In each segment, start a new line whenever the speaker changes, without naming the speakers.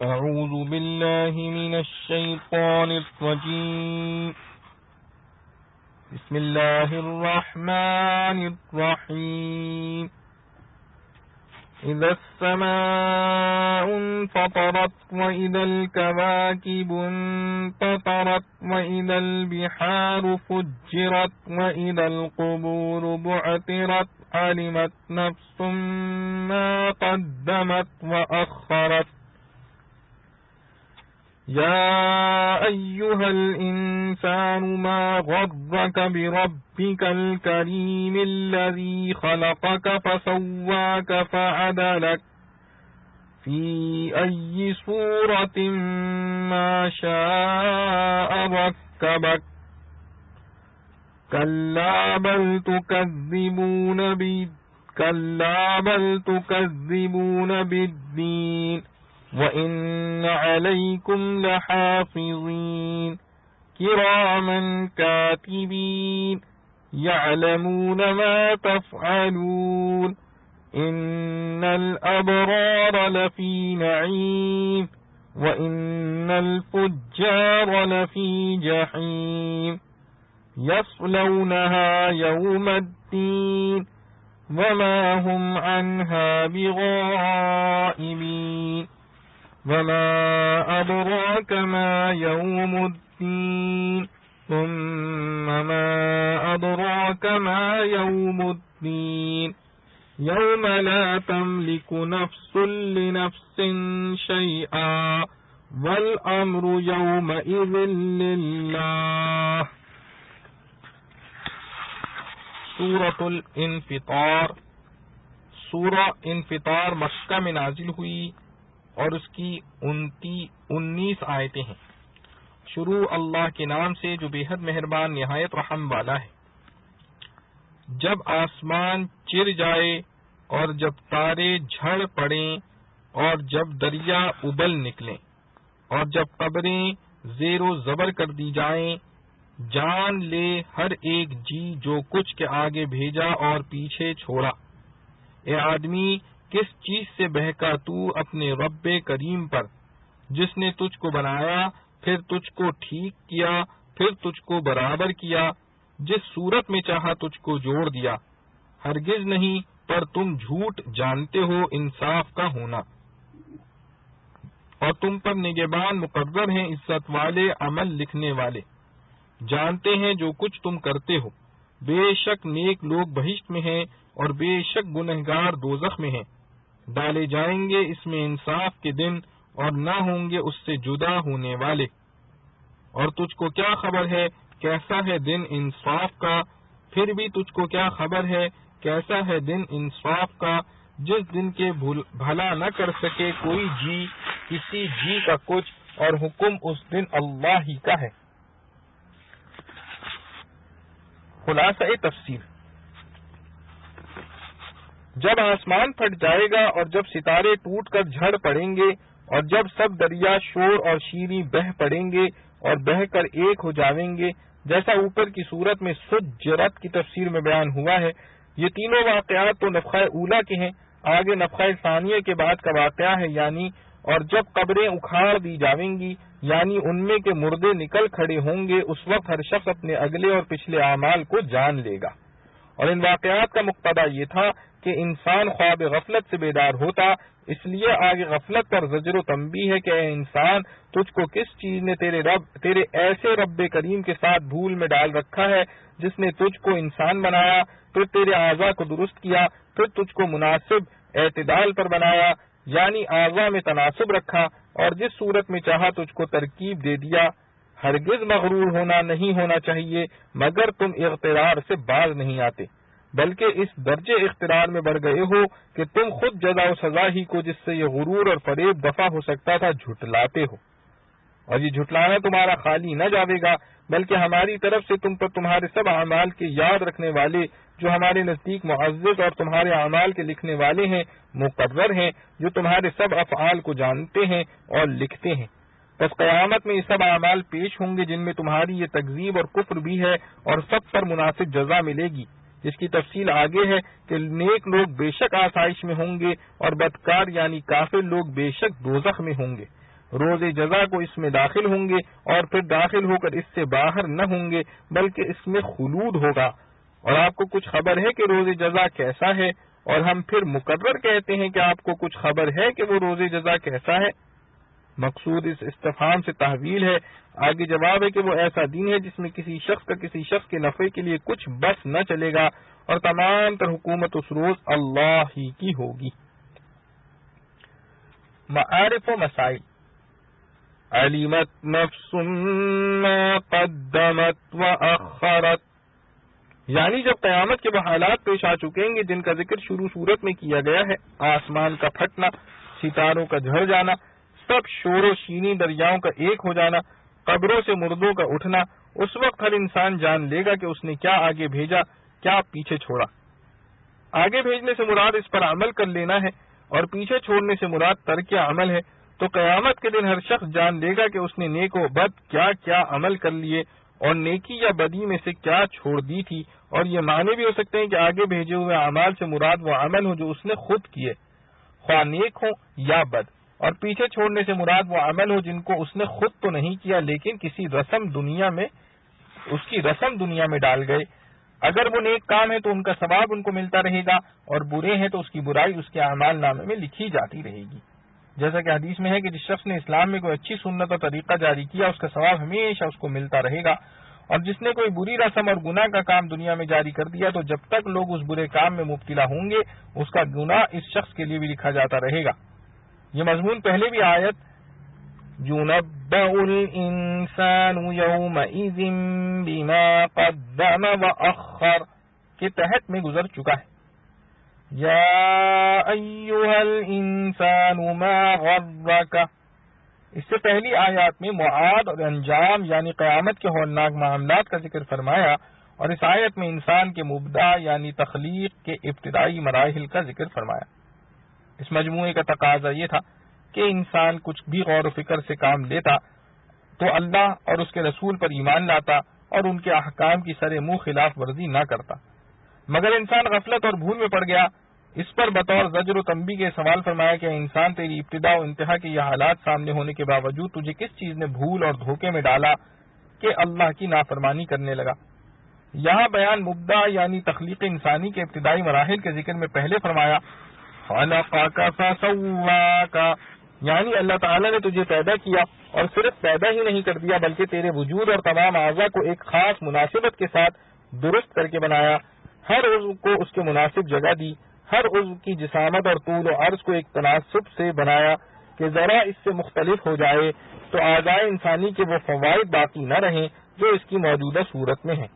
أعوذ بالله من الشيطان الرجيم بسم الله الرحمن الرحيم إذا السماء انفطرت وإذا الكواكب انتثرت وإذا البحار فجرت وإذا القبور بعثرت علمت نفس ما قدمت وأخرت يا أيها الإنسان ما غرك بربك الكريم الذي خلقك فسواك فعدلك في أي صورة ما شاء ركبك كلا بل تكذبون بالدين وَإِنَّ عَلَيْكُمْ لَحَافِظِينَ كِرَامًا كَاتِبِينَ يَعْلَمُونَ مَا تَفْعَلُونَ إِنَّ الْأَبْرَارَ لَفِي نَعِيمٍ وَإِنَّ الْفُجَّارَ لَفِي جَحِيمٍ يَصْلَوْنَهَا يَوْمَ الدِّينِ وَمَا هُمْ عَنْهَا بِغَائِبِينَ وما أدراك ما يوم الدين ثم ما أدراك ما يوم الدين يوم لا تملك نفس لنفس شيئا والأمر يومئذ لله. سورة الانفطار. سورہ انفطار مکہ میں نازل ہوئی اور اس کی 19 آیتیں ہیں. شروع اللہ کے نام سے جو بے حد مہربان نہایت رحم والا ہے. جب آسمان چر جائے اور جب تارے جھڑ پڑیں اور جب دریا ابل نکلیں اور جب قبریں زیر و زبر کر دی جائیں، جان لے ہر ایک جی جو کچھ کے آگے بھیجا اور پیچھے چھوڑا. اے آدمی، کس چیز سے بہکا تو اپنے رب کریم پر، جس نے تجھ کو بنایا، پھر تجھ کو ٹھیک کیا، پھر تجھ کو برابر کیا، جس صورت میں چاہا تجھ کو جوڑ دیا. ہرگز نہیں، پر تم جھوٹ جانتے ہو انصاف کا ہونا. اور تم پر نگہبان مقرر ہیں عزت والے، عمل لکھنے والے، جانتے ہیں جو کچھ تم کرتے ہو. بے شک نیک لوگ بہشت میں ہیں اور بے شک گنہگار دوزخ میں ہیں. ڈالے جائیں گے اس میں انصاف کے دن اور نہ ہوں گے اس سے جدا ہونے والے. اور تجھ کو کیا خبر ہے کیسا ہے دن انصاف کا؟ پھر بھی تجھ کو کیا خبر ہے کیسا ہے دن انصاف کا، جس دن کے بھلا نہ کر سکے کوئی جی کسی جی کا کچھ، اور حکم اس دن اللہ ہی کا ہے. خلاصہ تفسیر. جب آسمان پھٹ جائے گا اور جب ستارے ٹوٹ کر جھڑ پڑیں گے اور جب سب دریا شور اور شیریں بہہ پڑیں گے اور بہہ کر ایک ہو جاویں گے، جیسا اوپر کی صورت میں سجرت کی تفسیر میں بیان ہوا ہے. یہ تینوں واقعات تو نفخہ اولا کے ہیں. آگے نفخہ ثانیہ کے بعد کا واقعہ ہے، یعنی اور جب قبریں اکھاڑ دی جاویں گی، یعنی ان میں کے مردے نکل کھڑے ہوں گے. اس وقت ہر شخص اپنے اگلے اور پچھلے اعمال کو جان لے گا. اور ان واقعات کا مقتضا یہ تھا کہ انسان خواب غفلت سے بیدار ہوتا. اس لیے آگے غفلت پر زجر و تنبیہ ہے کہ اے انسان، تجھ کو کس چیز نے تیرے ایسے رب کریم کے ساتھ بھول میں ڈال رکھا ہے جس نے تجھ کو انسان بنایا، پھر تیرے اعضاء کو درست کیا، پھر تجھ کو مناسب اعتدال پر بنایا، یعنی اعضاء میں تناسب رکھا، اور جس صورت میں چاہا تجھ کو ترکیب دے دیا. ہرگز مغرور نہیں ہونا چاہیے مگر تم اغترار سے باز نہیں آتے، بلکہ اس درجے اخترار میں بڑھ گئے ہو کہ تم خود جزا و سزا ہی کو جس سے یہ غرور اور فریب دفع ہو سکتا تھا جھٹلاتے ہو. اور یہ جھٹلانا تمہارا خالی نہ جاوے گا، بلکہ ہماری طرف سے تم پر تمہارے سب اعمال کے یاد رکھنے والے جو ہمارے نزدیک معزز اور تمہارے اعمال کے لکھنے والے ہیں مقرر ہیں، جو تمہارے سب افعال کو جانتے ہیں اور لکھتے ہیں. پس قیامت میں یہ سب اعمال پیش ہوں گے جن میں تمہاری یہ تکذیب اور کفر بھی ہے، اور سب پر مناسب جزا ملے گی. جس کی تفصیل آگے ہے کہ نیک لوگ بے شک آسائش میں ہوں گے اور بدکار یعنی کافر لوگ بے شک دوزخ میں ہوں گے. روز جزا کو اس میں داخل ہوں گے اور پھر داخل ہو کر اس سے باہر نہ ہوں گے بلکہ اس میں خلود ہوگا۔ اور آپ کو کچھ خبر ہے کہ روز جزا کیسا ہے؟ اور ہم پھر مقرر کہتے ہیں کہ آپ کو کچھ خبر ہے کہ وہ روز جزا کیسا ہے؟ مقصود اس استفہام سے تحویل ہے۔ آگے جواب ہے کہ وہ ایسا دن ہے جس میں کسی شخص کا کسی شخص کے نفع کے لیے کچھ بس نہ چلے گا اور تمام تر حکومت اس روز اللہ ہی کی ہوگی۔ معارف و مسائل۔ علمت نفس ما قدمت واخرت، یعنی جب قیامت کے وہ حالات پیش آ چکیں گے جن کا ذکر شروع صورت میں کیا گیا ہے، آسمان کا پھٹنا، ستاروں کا جھڑ جانا، سب شور و شینی دریاؤں کا ایک ہو جانا، قبروں سے مردوں کا اٹھنا، اس وقت ہر انسان جان لے گا کہ اس نے کیا آگے بھیجا، کیا پیچھے چھوڑا۔ آگے بھیجنے سے مراد اس پر عمل کر لینا ہے اور پیچھے چھوڑنے سے مراد ترک عمل ہے۔ تو قیامت کے دن ہر شخص جان لے گا کہ اس نے نیک و بد کیا کیا عمل کر لیے اور نیکی یا بدی میں سے کیا چھوڑ دی تھی۔ اور یہ معنی بھی ہو سکتے ہیں کہ آگے بھیجے ہوئے اعمال سے مراد وہ عمل ہو جو اس نے خود کیے، خواہ نیک ہو یا بد، اور پیچھے چھوڑنے سے مراد وہ عمل ہو جن کو اس نے خود تو نہیں کیا لیکن کسی رسم دنیا میں ڈال گئے۔ اگر وہ نیک کام ہے تو ان کا ثواب ان کو ملتا رہے گا اور برے ہیں تو اس کی برائی اس کے اعمال نامے میں لکھی جاتی رہے گی۔ جیسا کہ حدیث میں ہے کہ جس شخص نے اسلام میں کوئی اچھی سنت اور طریقہ جاری کیا اس کا ثواب ہمیشہ اس کو ملتا رہے گا، اور جس نے کوئی بری رسم اور گناہ کا کام دنیا میں جاری کر دیا تو جب تک لوگ اس برے کام میں مبتلا ہوں گے اس کا گناہ اس شخص کے لیے بھی لکھا جاتا رہے گا۔ یہ مضمون پہلے بھی آیت يُنَبَّأُ الْإِنسَانُ يَوْمَئِذٍ بِمَا قَدَّمَ وَأَخَّرَ کے تحت میں گزر چکا ہے۔ یا ایھا الانسان ما غرک، اس سے پہلی آیات میں معاد اور انجام یعنی قیامت کے ہولناک معاملات کا ذکر فرمایا، اور اس آیت میں انسان کے مبدأ یعنی تخلیق کے ابتدائی مراحل کا ذکر فرمایا۔ اس مجموعے کا تقاضا یہ تھا کہ انسان کچھ بھی غور و فکر سے کام لیتا تو اللہ اور اس کے رسول پر ایمان لاتا اور ان کے احکام کی سر منہ خلاف ورزی نہ کرتا، مگر انسان غفلت اور بھول میں پڑ گیا۔ اس پر بطور زجر و تنبیہ کے سوال فرمایا کہ انسان تیری ابتدا و انتہا کے یہ حالات سامنے ہونے کے باوجود تجھے کس چیز نے بھول اور دھوکے میں ڈالا کہ اللہ کی نافرمانی کرنے لگا۔ یہاں بیان مبدأ یعنی تخلیق انسانی کے ابتدائی مراحل کے ذکر میں پہلے فرمایا خلقک فسواک، یعنی اللہ تعالیٰ نے تجھے پیدا کیا اور صرف پیدا ہی نہیں کر دیا بلکہ تیرے وجود اور تمام اعضاء کو ایک خاص مناسبت کے ساتھ درست کر کے بنایا، ہر عضو کو اس کے مناسب جگہ دی، ہر عضو کی جسامت اور طول و عرض کو ایک تناسب سے بنایا کہ ذرا اس سے مختلف ہو جائے تو اعضاء انسانی کے وہ فوائد باقی نہ رہیں جو اس کی موجودہ صورت میں ہیں۔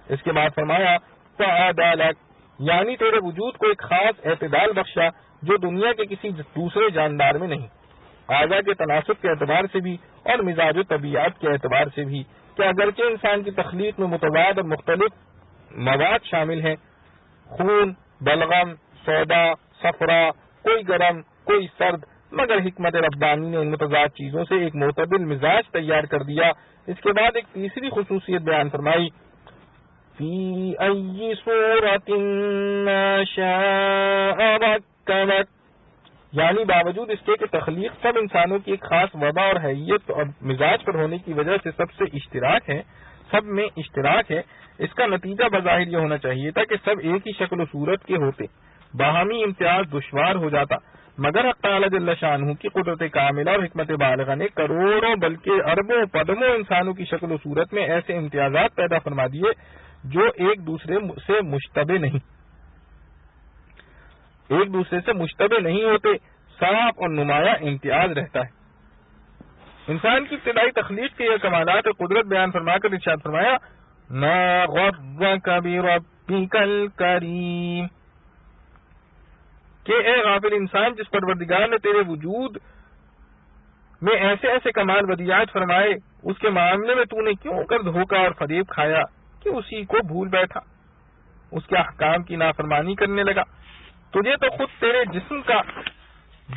اس کے بعد فرمایا فعدلک، یعنی تیرے وجود کو ایک خاص اعتدال بخشا جو دنیا کے کسی دوسرے جاندار میں نہیں، اعضاء کے تناسب کے اعتبار سے بھی اور مزاج و طبیعت کے اعتبار سے بھی، کہ اگرچہ انسان کی تخلیق میں متضاد اور مختلف مواد شامل ہیں، خون، بلغم، سودا، صفرا، کوئی گرم کوئی سرد، مگر حکمت ربانی نے ان متضاد چیزوں سے ایک معتدل مزاج تیار کر دیا۔ اس کے بعد ایک تیسری خصوصیت بیان فرمائی فی ای صورت ما شاء رکبک، یعنی باوجود اس کے کہ تخلیق سب انسانوں کی ایک خاص وضع اور حیثیت اور مزاج پر ہونے کی وجہ سے سب میں اشتراک ہے، اس کا نتیجہ بظاہر یہ ہونا چاہیے تھا کہ سب ایک ہی شکل و صورت کے ہوتے، باہمی امتیاز دشوار ہو جاتا، مگر حق تعالی جل شانہ کی قدرت کاملہ اور حکمت بالغہ نے کروڑوں بلکہ اربوں پدموں انسانوں کی شکل و صورت میں ایسے امتیازات پیدا فرما دیے جو ایک دوسرے سے مشتبہ نہیں ہوتے، صاف اور نمایاں امتیاز رہتا ہے۔ انسان کی ابتدائی تخلیق کے یہ کمالات قدرت بیان فرما کر ارشاد فرمایا ما غرک بربک الکریم، کہ اے غافل انسان جس پروردگار نے تیرے وجود میں ایسے ایسے کمال بدیعات فرمائے اس کے معاملے میں تو نے کیوں کر دھوکہ اور فریب کھایا کہ اسی کو بھول بیٹھا، اس کے احکام کی نافرمانی کرنے لگا۔ تجھے تو خود تیرے جسم کا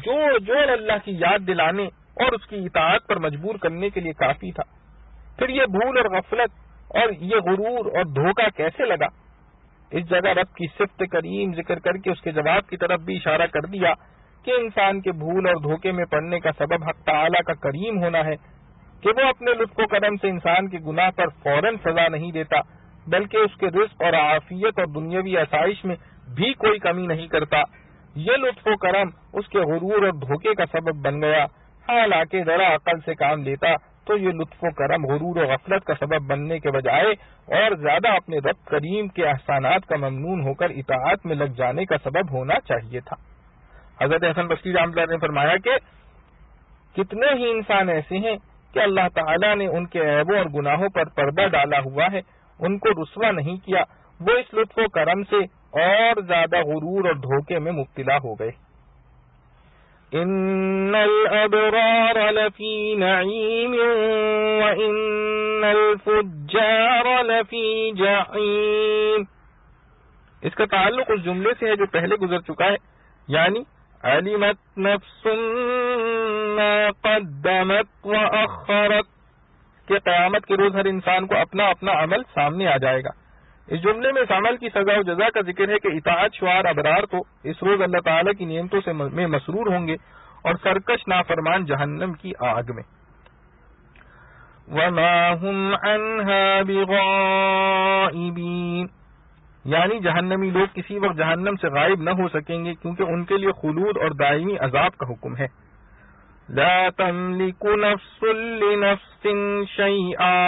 جو اللہ کی یاد دلانے اور اس کی اطاعت پر مجبور کرنے کے لیے کافی تھا، پھر یہ بھول اور غفلت اور یہ غرور اور دھوکہ کیسے لگا؟ اس جگہ رب کی صفت کریم ذکر کر کے اس کے جواب کی طرف بھی اشارہ کر دیا کہ انسان کے بھول اور دھوکے میں پڑنے کا سبب حق تعالی کا کریم ہونا ہے کہ وہ اپنے لطف و کرم سے انسان کے گناہ پر فوراً سزا نہیں دیتا، بلکہ اس کے رزق اور عافیت اور دنیاوی آسائش میں بھی کوئی کمی نہیں کرتا۔ یہ لطف و کرم اس کے غرور اور دھوکے کا سبب بن گیا، حالانکہ ذرا عقل سے کام لیتا تو یہ لطف و کرم غرور و غفلت کا سبب بننے کے بجائے اور زیادہ اپنے رب کریم کے احسانات کا ممنون ہو کر اطاعت میں لگ جانے کا سبب ہونا چاہیے تھا۔ حضرت حسن بصری رحمۃ اللہ نے فرمایا کہ کتنے ہی انسان ایسے ہیں کہ اللہ تعالیٰ نے ان کے عیبوں اور گناہوں پر پردہ ڈالا ہوا ہے، ان کو رسوا نہیں کیا، وہ اس لطف و کرم سے اور زیادہ غرور اور دھوکے میں مبتلا ہو گئے۔ ان الابرار لفی نعیم وان الفجار لفی جحیم۔ اس کا تعلق اس جملے سے ہے جو پہلے گزر چکا ہے، یعنی علمت نفس ما قدمت واخرت، کہ قیامت کے روز ہر انسان کو اپنا اپنا عمل سامنے آ جائے گا۔ اس جملے میں اس عمل کی سزا و جزا کا ذکر ہے کہ اطاعت شعار ابرار تو اس روز اللہ تعالیٰ کی نعمتوں سے میں مسرور ہوں گے اور سرکش نافرمان جہنم کی آگ میں۔ وما هم عنها بغائبین، یعنی جہنمی لوگ کسی وقت جہنم سے غائب نہ ہو سکیں گے، کیونکہ ان کے لیے خلود اور دائمی عذاب کا حکم ہے۔ لا تملک نفس لنفس شیئا،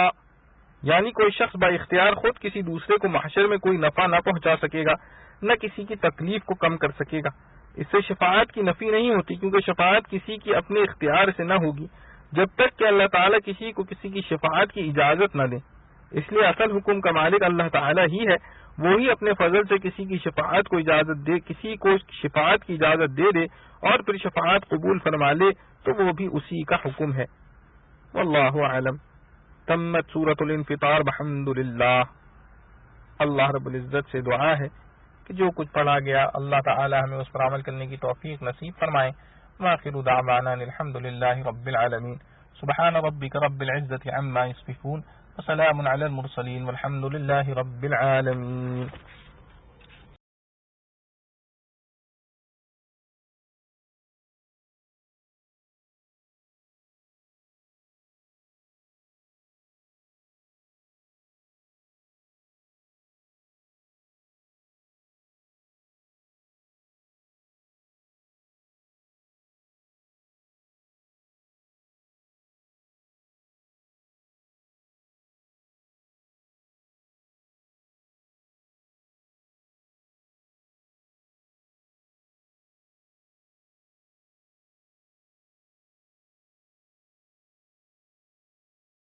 یعنی کوئی شخص با اختیار خود کسی دوسرے کو محشر میں کوئی نفع نہ پہنچا سکے گا، نہ کسی کی تکلیف کو کم کر سکے گا۔ اس سے شفاعت کی نفی نہیں ہوتی، کیونکہ شفاعت کسی کی اپنے اختیار سے نہ ہوگی جب تک کہ اللہ تعالیٰ کسی کو کسی کی شفاعت کی اجازت نہ دے۔ اس لیے اصل حکم کا مالک اللہ تعالیٰ ہی ہے، وہی اپنے فضل سے کسی کی شفاعت کو اجازت دے، کسی کو شفاعت کی اجازت دے دے اور پھر شفاعت قبول فرما لے تو وہ بھی اسی کا حکم ہے۔ واللہ اعلم۔ تمت سورۃ الانفطار بحمد للہ۔ اللہ رب العزت سے دعا ہے کہ جو کچھ پڑھا گیا اللہ تعالی ہمیں اس پر عمل کرنے کی توفیق نصیب فرمائے۔ وآخر دعوانا الحمد للہ رب العالمین۔ سبحان ربک رب العزت عما یصفون وسلام علی المرسلین والحمد للہ رب العالمین۔